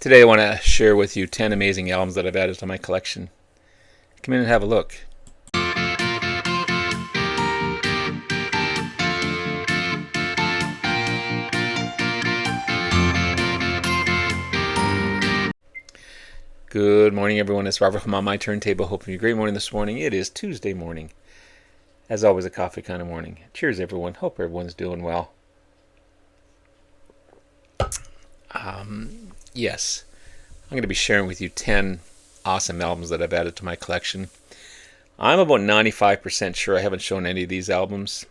Today I want to share with you 10 amazing albums that I've added to my collection. Come in and have a look. Good morning, everyone. It's Robert from On My Turntable. Hoping you a great morning this morning. It is Tuesday morning. As always, a coffee kind of morning. Cheers, everyone. Hope everyone's doing well. Yes, I'm going to be sharing with you 10 awesome albums that I've added to my collection. I'm about 95% sure I haven't shown any of these albums.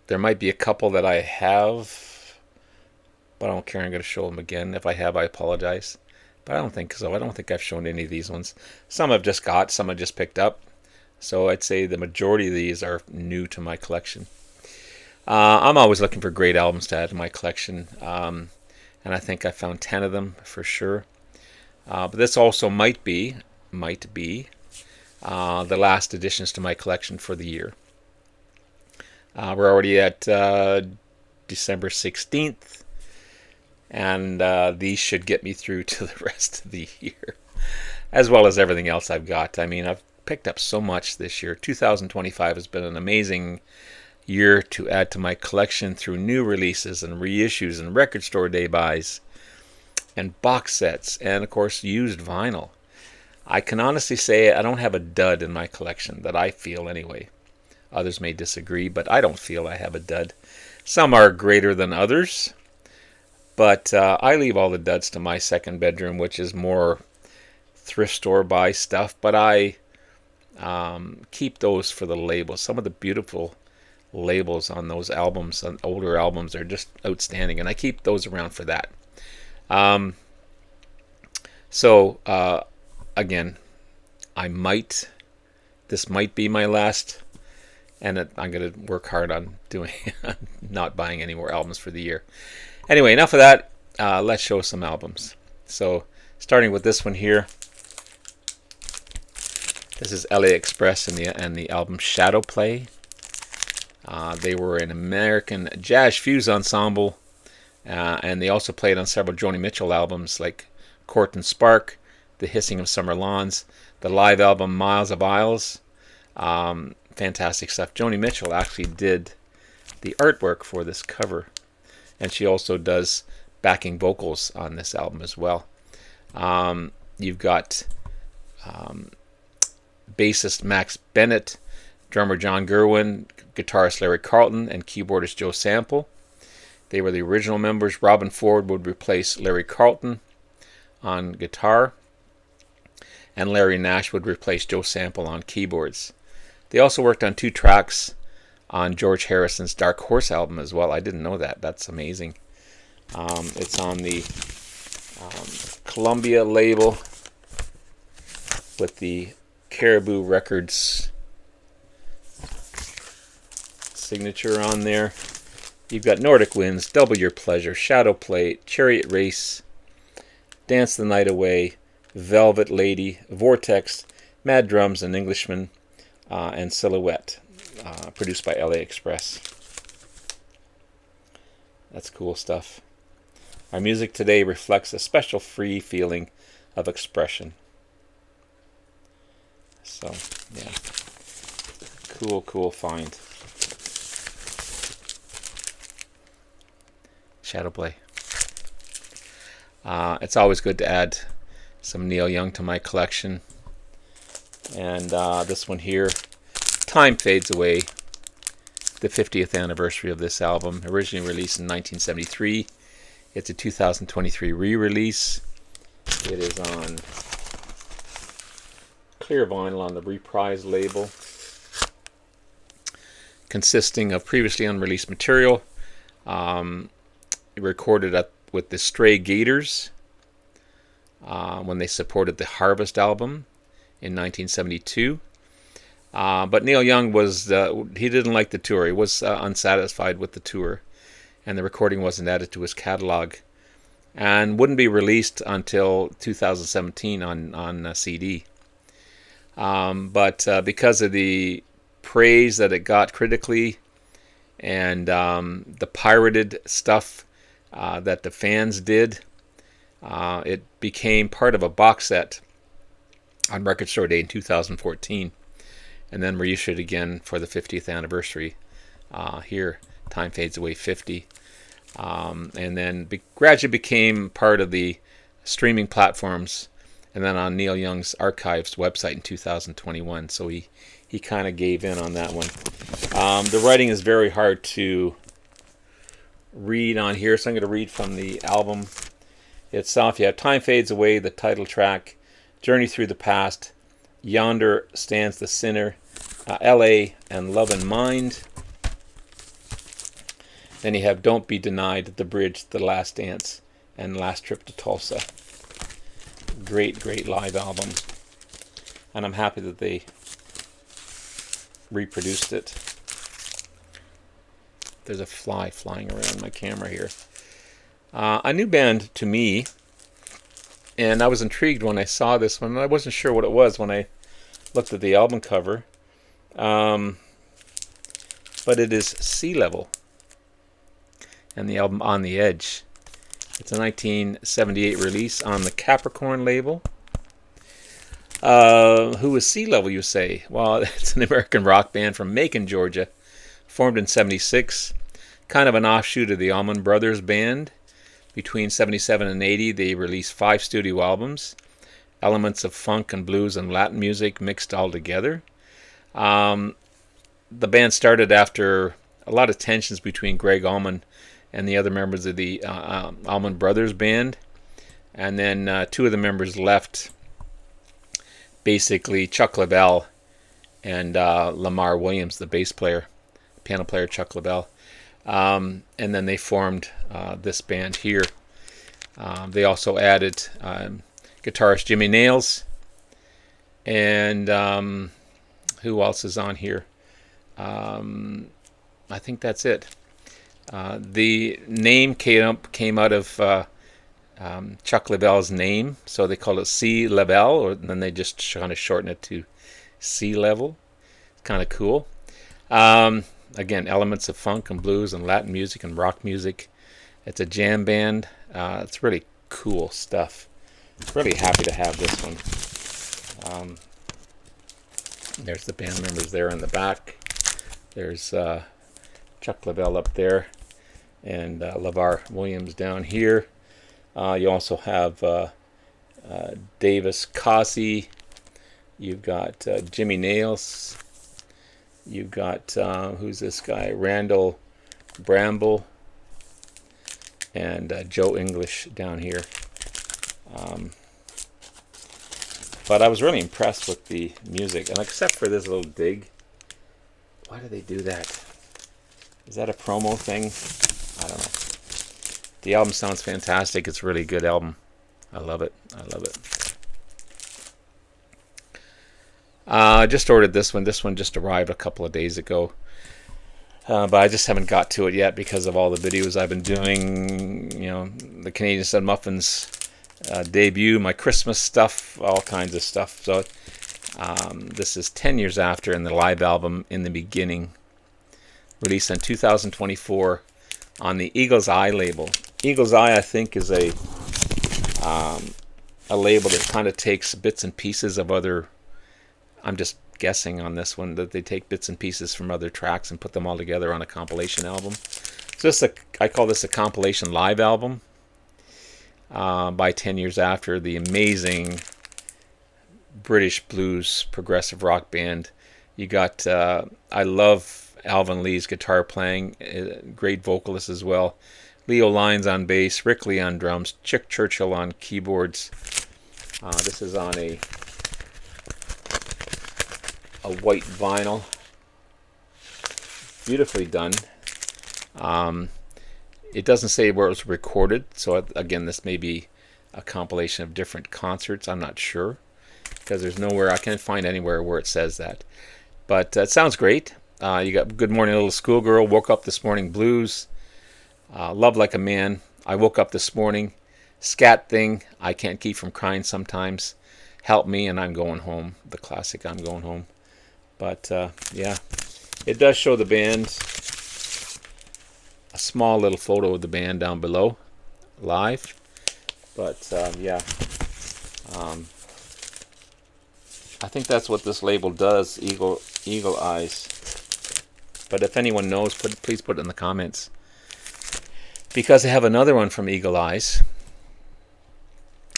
There might be a couple that I have, but I don't care. I'm going to show them again. If I have, I apologize. But I don't think so. I don't think I've shown any of these ones. Some I've just got, some I just picked up. So I'd say the majority of these are new to my collection. I'm always looking for great albums to add to my collection. And I think I found 10 of them for sure. But this also might be the last additions to my collection for the year. We're already at December 16th, and these should get me through to the rest of the year, as well as everything else I've got. I mean, I've picked up so much this year. 2025 has been an amazing year to add to my collection through new releases and reissues and record store day buys and box sets and, of course, used vinyl. I can honestly say I don't have a dud in my collection, that I feel anyway. Others may disagree, but I don't feel I have a dud. Some are greater than others, but I leave all the duds to my second bedroom, which is more thrift store buy stuff, but I keep those for the labels. Some of the beautiful labels on those albums, on older albums, are just outstanding, and I keep those around for that. Again, this might be my last, and I'm going to work hard on not buying any more albums for the year. Anyway, enough of that. Let's show some albums. So, starting with this one here. This is LA Express and the album Shadow Play. They were an American jazz fuse ensemble, and they also played on several Joni Mitchell albums like Court and Spark, The Hissing of Summer Lawns, the live album Miles of Isles. Fantastic stuff. Joni Mitchell actually did the artwork for this cover, and she also does backing vocals on this album as well. You've got bassist Max Bennett, drummer John Gerwin, guitarist Larry Carlton, and keyboardist Joe Sample. They were the original members. Robin Ford would replace Larry Carlton on guitar, and Larry Nash would replace Joe Sample on keyboards. They also worked on 2 tracks on George Harrison's Dark Horse album as well. I didn't know that. That's amazing. It's on the Columbia label with the Caribou Records signature on there. You've got Nordic Winds, Double Your Pleasure, Shadow Play, Chariot Race, Dance the Night Away, Velvet Lady, Vortex, Mad Drums, and Englishman, and Silhouette, produced by LA Express. That's cool stuff. Our music today reflects a special free feeling of expression. So, yeah. Cool find. Shadow Play. It's always good to add some Neil Young to my collection. And this one here, Time Fades Away, the 50th anniversary of this album, originally released in 1973. It's a 2023 re-release. It is on clear vinyl on the Reprise label, consisting of previously unreleased material. Recorded with the Stray Gators when they supported the Harvest album in 1972. But Neil Young he didn't like the tour. He was unsatisfied with the tour, and the recording wasn't added to his catalog, and wouldn't be released until 2017 on CD. But because of the praise that it got critically and the pirated stuff that the fans did, It became part of a box set on Record Store Day in 2014, and then reissued again for the 50th anniversary. Here, Time Fades Away 50. And then gradually became part of the streaming platforms, and then on Neil Young's Archives website in 2021. So he kind of gave in on that one. The writing is very hard to read on here, so I'm going to read from the album itself. You have Time Fades Away, the title track, Journey Through the Past, Yonder Stands the Sinner, L.A., and Love and Mind. Then you have Don't Be Denied, The Bridge, The Last Dance, and Last Trip to Tulsa. Great live album. And I'm happy that they reproduced it. There's a fly flying around my camera here. A new band to me, and I was intrigued when I saw this one. I wasn't sure what it was when I looked at the album cover. But it is Sea Level, and the album On the Edge. It's a 1978 release on the Capricorn label. Who is Sea Level, you say? Well, it's an American rock band from Macon, Georgia, formed in 76, kind of an offshoot of the Allman Brothers Band. Between 77 and 80, they released 5 studio albums, elements of funk and blues and Latin music mixed all together. The band started after a lot of tensions between Greg Allman and the other members of the Allman Brothers Band. And then 2 of the members left, basically Chuck Leavell and Lamar Williams, the bass player, piano player Chuck Leavell. And then they formed this band here. They also added guitarist Jimmy Nails. And who else is on here? I think that's it. The name came out of Chuck Leavell's name, so they call it Sea Level, or then they just kind of shorten it to Sea Level. It's kind of cool. Again, elements of funk and blues and Latin music and rock music. It's a jam band. It's really cool stuff. Really happy to have this one. There's the band members there in the back. There's Chuck Leavell up there, and LeVar Williams down here. You also have Davis Cossey. You've got Jimmy Nails. You've got, who's this guy? Randall Bramble. And Joe English down here. But I was really impressed with the music. And except for this little dig. Why do they do that? Is that a promo thing? I don't know. The album sounds fantastic. It's a really good album. I love it. I just ordered this one. This one just arrived a couple of days ago. But I just haven't got to it yet because of all the videos I've been doing. You know, the Canadian Stud Muffins debut, my Christmas stuff, all kinds of stuff. So this is 10 years after, and the live album In the Beginning, released in 2024 on the Eagle's Eye label. Eagle's Eye, I think, is a label that kind of takes bits and pieces of other. I'm just guessing on this one that they take bits and pieces from other tracks and put them all together on a compilation album. So I call this a compilation live album. By 10 years after, the amazing British blues progressive rock band. You got I love Alvin Lee's guitar playing, great vocalist as well. Leo Lyons on bass, Rick Lee on drums, Chick Churchill on keyboards. This is on a white vinyl, beautifully done. It doesn't say where it was recorded, so again, this may be a compilation of different concerts. I'm not sure, because there's nowhere, I can't find anywhere where it says that. But it sounds great. You got Good Morning Little Schoolgirl, Woke Up This Morning Blues, Love Like a Man, I Woke Up This Morning, Scat Thing, I Can't Keep From Crying Sometimes, Help Me, and I'm Going Home, the classic I'm Going Home. But yeah, it does show the band, a small little photo of the band down below, live. But yeah, um, I think that's what this label does, Eagle Eyes. But if anyone knows, please put it in the comments. Because I have another one from Eagle Eyes.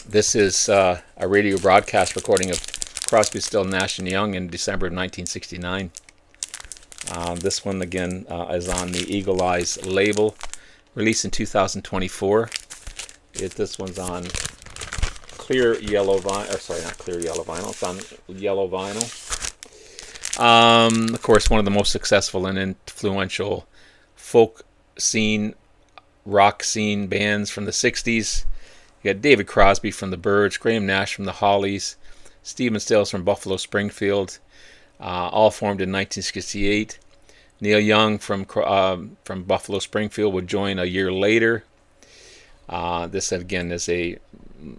This is a radio broadcast recording of Crosby, Still, Nash and Young in December of 1969. This one again is on the Eagle Eyes label, released in 2024. This one's on clear yellow vinyl, or sorry, not clear yellow vinyl. It's on yellow vinyl. Of course, one of the most successful and influential folk scene, rock scene bands from the 60s. You got David Crosby from the Byrds, Graham Nash from the Hollies, Stephen Stills from Buffalo Springfield, all formed in 1968. Neil Young from Buffalo Springfield would join a year later. This again is a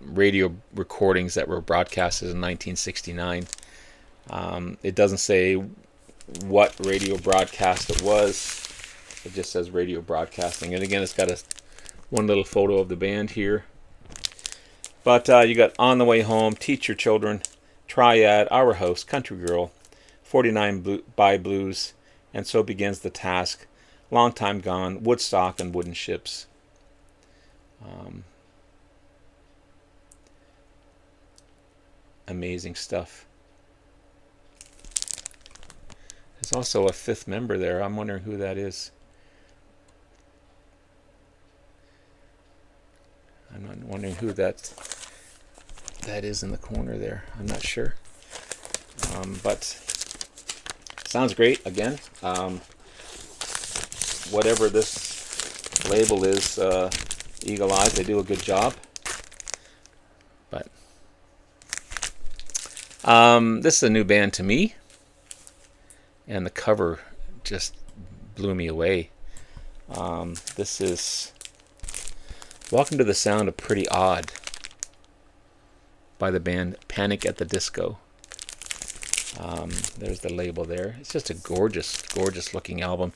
radio recordings that were broadcasted in 1969. It doesn't say what radio broadcast it was. It just says radio broadcasting. And again, it's got one little photo of the band here. But you got On the Way Home, Teach Your Children, Triad, Our House, Country Girl, 49 by Blues, and So Begins the Task, Long Time Gone, Woodstock, and Wooden Ships. Amazing stuff. There's also a fifth member there. I'm wondering who that is. I'm not wondering who that is in the corner there. I'm not sure. But sounds great. Again, whatever this label is, Eagle Eyes, they do a good job. But this is a new band to me, and the cover just blew me away. This is Welcome to the Sound of Pretty Odd by the band Panic at the Disco. There's the label there. It's just a gorgeous, gorgeous looking album,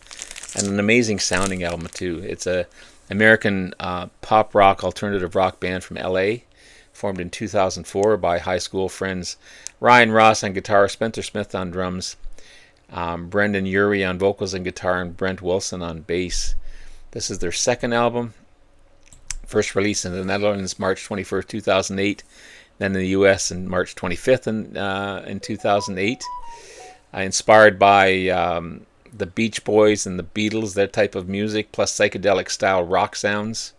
and an amazing sounding album too. It's a American pop rock, alternative rock band from LA, formed in 2004 by high school friends Ryan Ross on guitar, Spencer Smith on drums, Brendan Urie on vocals and guitar, and Brent Wilson on bass. This is their second album. First released in the Netherlands March 21st, 2008. Then in the U.S. in March 25th in 2008. Inspired by the Beach Boys and the Beatles, their type of music, plus psychedelic style rock sounds.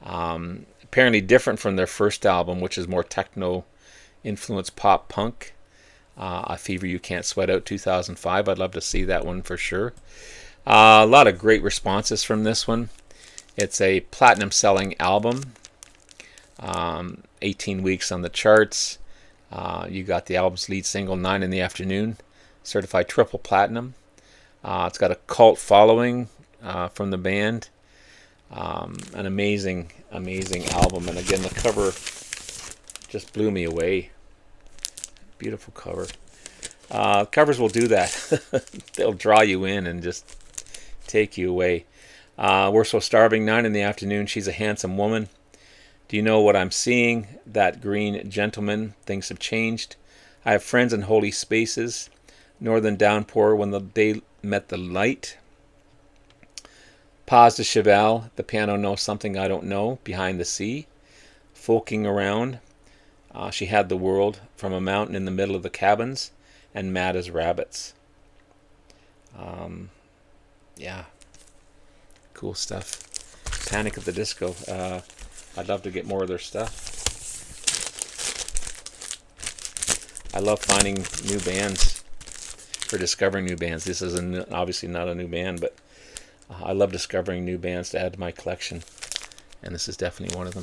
Apparently different from their first album, which is more techno-influenced pop punk. A Fever You Can't Sweat Out, 2005. I'd love to see that one for sure. A lot of great responses from this one. It's a platinum-selling album. 18 weeks on the charts. You got the album's lead single, 9 in the Afternoon, certified triple platinum. It's got a cult following from the band. An amazing, amazing album. And again, the cover just blew me away. Beautiful cover. Covers will do that. They'll draw you in and just take you away. We're So Starving, 9 in the Afternoon. She's a Handsome Woman. Do you know what I'm seeing? That Green Gentleman. Things have changed. I have friends in holy spaces. Northern Downpour, When the Day Met the Light. Pas de Cheval. The Piano Knows Something I Don't Know. Behind the Sea. Folking Around. She Had the World. From a Mountain in the Middle of the Cabins. And Mad as Rabbits. Yeah. Cool stuff. Panic at the Disco. I'd love to get more of their stuff. I love finding new bands, or discovering new bands. This is obviously not a new band, but I love discovering new bands to add to my collection, and this is definitely one of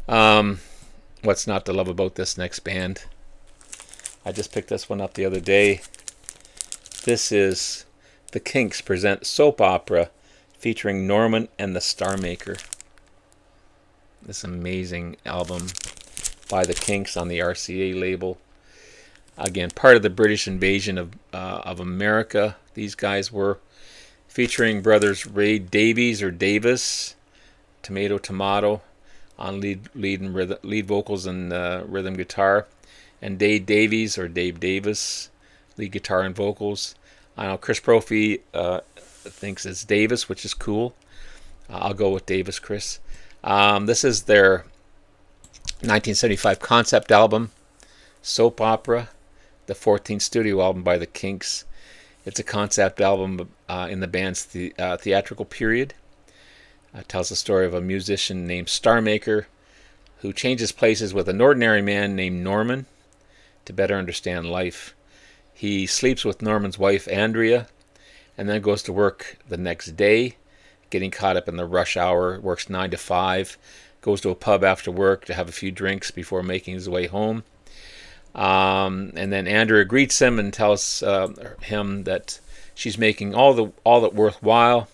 them. What's not to love about this next band? I just picked this one up the other day. This is the Kinks present Soap Opera featuring Norman and the Star Maker. This amazing album by the Kinks on the RCA label. Again, part of the British invasion of America. These guys were featuring brothers Ray Davies or Davis, Tomato Tomato on lead vocals and rhythm guitar, and Dave Davies or Dave Davis, lead guitar and vocals. I know Chris Brophy thinks it's Davis, which is cool. I'll go with Davis, Chris. This is their 1975 concept album, Soap Opera, the 14th studio album by the Kinks. It's a concept album in the band's theatrical period. It tells the story of a musician named Starmaker who changes places with an ordinary man named Norman to better understand life. He sleeps with Norman's wife, Andrea, and then goes to work the next day, getting caught up in the rush hour, works 9 to 5, goes to a pub after work to have a few drinks before making his way home. And then Andrea greets him and tells him that she's making all that worthwhile.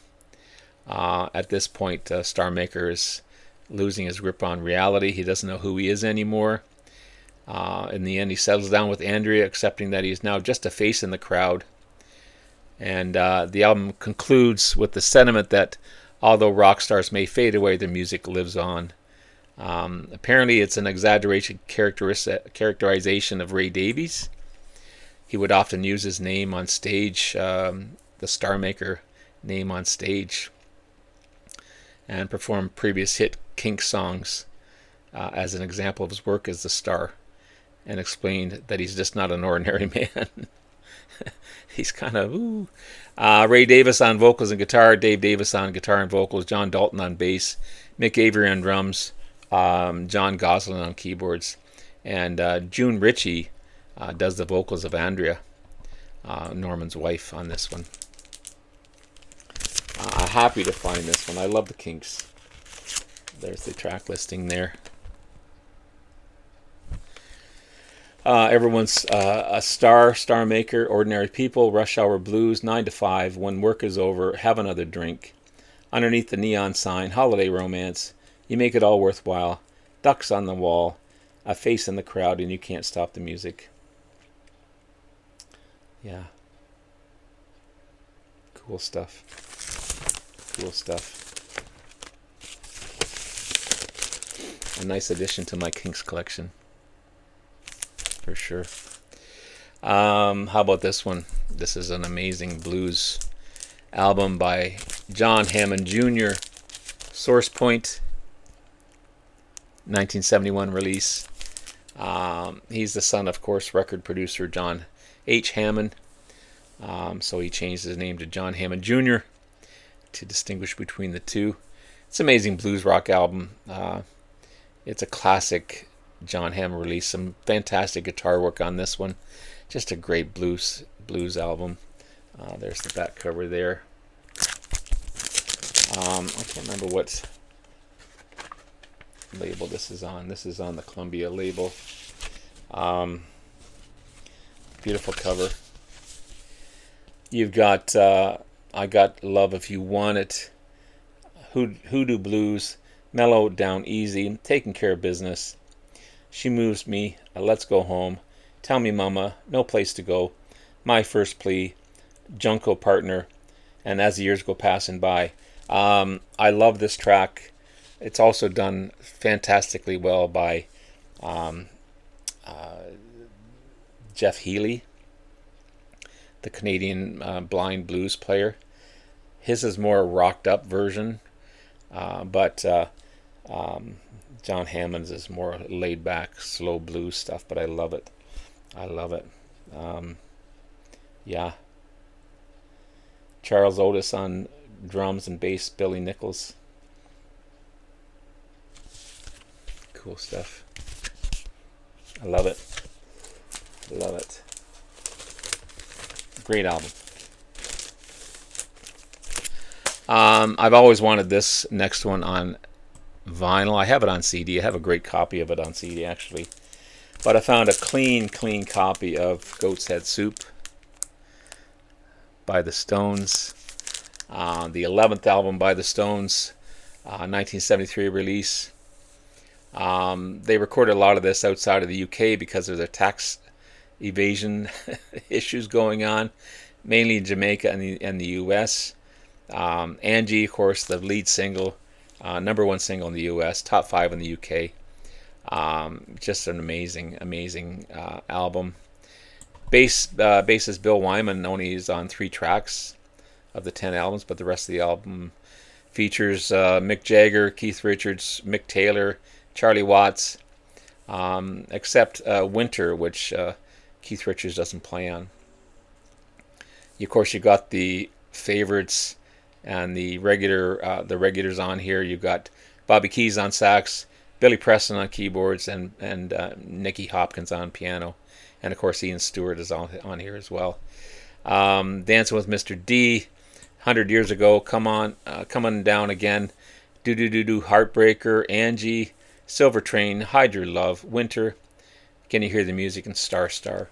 At this point, Starmaker is losing his grip on reality. He doesn't know who he is anymore. In the end, he settles down with Andrea, accepting that he is now just a face in the crowd. And the album concludes with the sentiment that although rock stars may fade away, their music lives on. Apparently, it's an exaggerated characterization of Ray Davies. He would often use his name on stage, the Starmaker name on stage, and perform previous hit Kinks songs as an example of his work as the star, and explained that he's just not an ordinary man. He's kind of, ooh. Ray Davis on vocals and guitar, Dave Davis on guitar and vocals, John Dalton on bass, Mick Avery on drums, John Goslin on keyboards, and June Ritchie does the vocals of Andrea, Norman's wife, on this one. Happy to find this one. I love the Kinks. There's the track listing there. Everyone's a star maker, ordinary people, rush hour blues, 9 to 5, when work is over, have another drink. Underneath the neon sign, holiday romance, you make it all worthwhile. Ducks on the wall, a face in the crowd, and you can't stop the music. Yeah. Cool stuff. Cool stuff. A nice addition to my Kinks collection, for sure. How about this one? This is an amazing blues album by John Hammond Jr. Source Point, 1971 release. He's the son, of course, record producer John H. Hammond. So he changed his name to John Hammond Jr. to distinguish between the two. It's an amazing blues rock album. It's a classic John Hammond release. Some fantastic guitar work on this one. Just a great blues album. There's the back cover there. I can't remember what label this is on. This is on the Columbia label. Beautiful cover. You've got I Got Love If You Want It, Hoodoo Blues, Mellow Down Easy, Taking Care of Business, She Moves Me, Let's Go Home, Tell Me Mama, No Place to Go, My First Plea, Junko Partner, and As the Years Go Passing By. I love this track. It's also done fantastically well by Jeff Healey, the Canadian blind blues player. His is more a rocked up version, but John Hammond's is more laid back, slow blues stuff, but I love it. I love it. Yeah. Charles Otis on drums and bass, Billy Nichols. Cool stuff. I love it. Love it. Great album. I've always wanted this next one on vinyl. I have it on CD. I have a great copy of it on CD, actually. But I found a clean copy of Goat's Head Soup by the Stones. The 11th album by the Stones, 1973 release. They recorded a lot of this outside of the UK because of their tax evasion issues going on, mainly in Jamaica and the US. Angie, of course, the lead single, #1 single in the U.S., top 5 in the U.K. Just an amazing, amazing album. Bassist Bill Wyman only is on 3 tracks of the 10 albums, but the rest of the album features Mick Jagger, Keith Richards, Mick Taylor, Charlie Watts, except Winter, which Keith Richards doesn't play on. Of course, you got the favorites and the regulars on here. You've got Bobby Keys on sax, Billy Preston on keyboards, and Nicky Hopkins on piano, and of course Ian Stewart is on here as well. Dancing with Mr. D, 100 Years Ago, Coming Down Again, Do Do Do Do, Heartbreaker, Angie, Silver Train, Hide Your Love, Winter, Can You Hear the Music, and Star Star.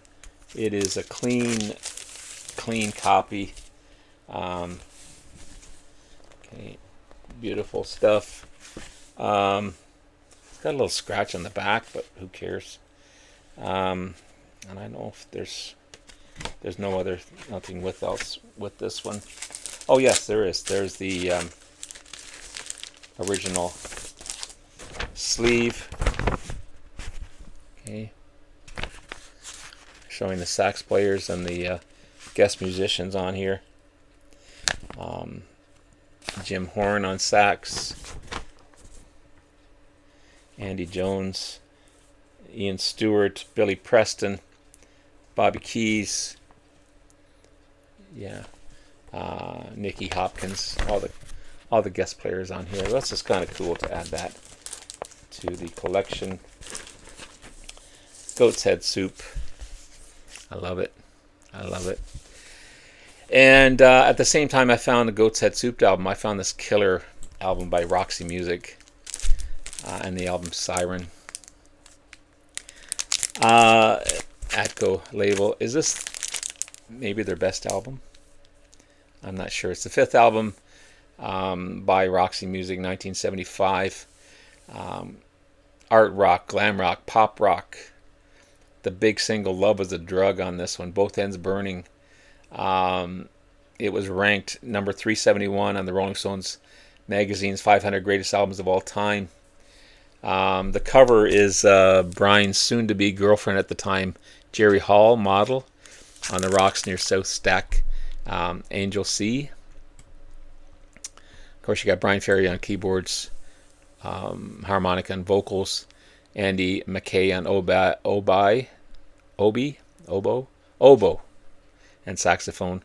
It is a clean copy. Okay, beautiful stuff. It's got a little scratch on the back, but who cares? And I know if there's nothing else with this one. Oh yes, there is. There's the original sleeve. Okay, showing the sax players and the guest musicians on here. Jim Horn on sax, Andy Jones, Ian Stewart, Billy Preston, Bobby Keys, Nicky Hopkins, all the guest players on here. That's just kind of cool to add that to the collection. Goat's Head Soup. I love it. And at the same time I found the Goat's Head Soup album, I found this killer album by Roxy Music, and the album Siren. Atco label. Is this maybe their best album? I'm not sure. It's the 5th album by Roxy Music, 1975. Art rock, glam rock, pop rock. The big single Love Was a Drug on this one, Both Ends Burning. It was ranked number 371 on the Rolling Stones magazine's 500 greatest albums of all time. The cover is Brian's soon-to-be girlfriend at the time, Jerry Hall, model, on the rocks near South Stack, Angel C. Of course, you got Brian Ferry on keyboards, harmonica and vocals, Andy McKay on oboe, and saxophone,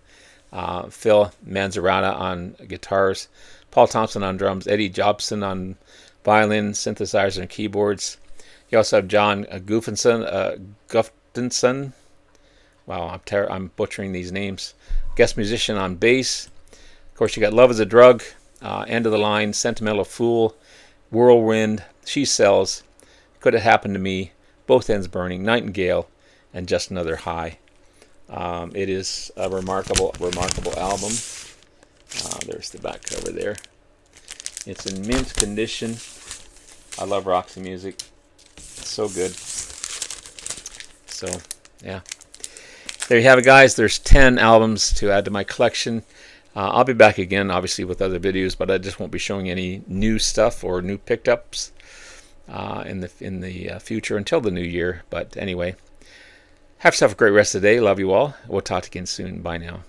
Phil Manzarata on guitars, Paul Thompson on drums, Eddie Jobson on violin, synthesizer, and keyboards. You also have John Guftenson. Wow, I'm butchering these names. Guest musician on bass. Of course, you got Love Is a Drug, End of the Line, Sentimental Fool, Whirlwind, She Sells, Could It Happen to Me, Both Ends Burning, Nightingale, and Just Another High. It is a remarkable album. There's the back cover there. It's in mint condition. I love Roxy Music. It's so good. So, yeah. There you have it, guys. There's 10 albums to add to my collection. I'll be back again, obviously, with other videos, but I just won't be showing any new stuff or new pickups in the future until the new year. But anyway, have yourself a great rest of the day. Love you all. We'll talk again soon. Bye now.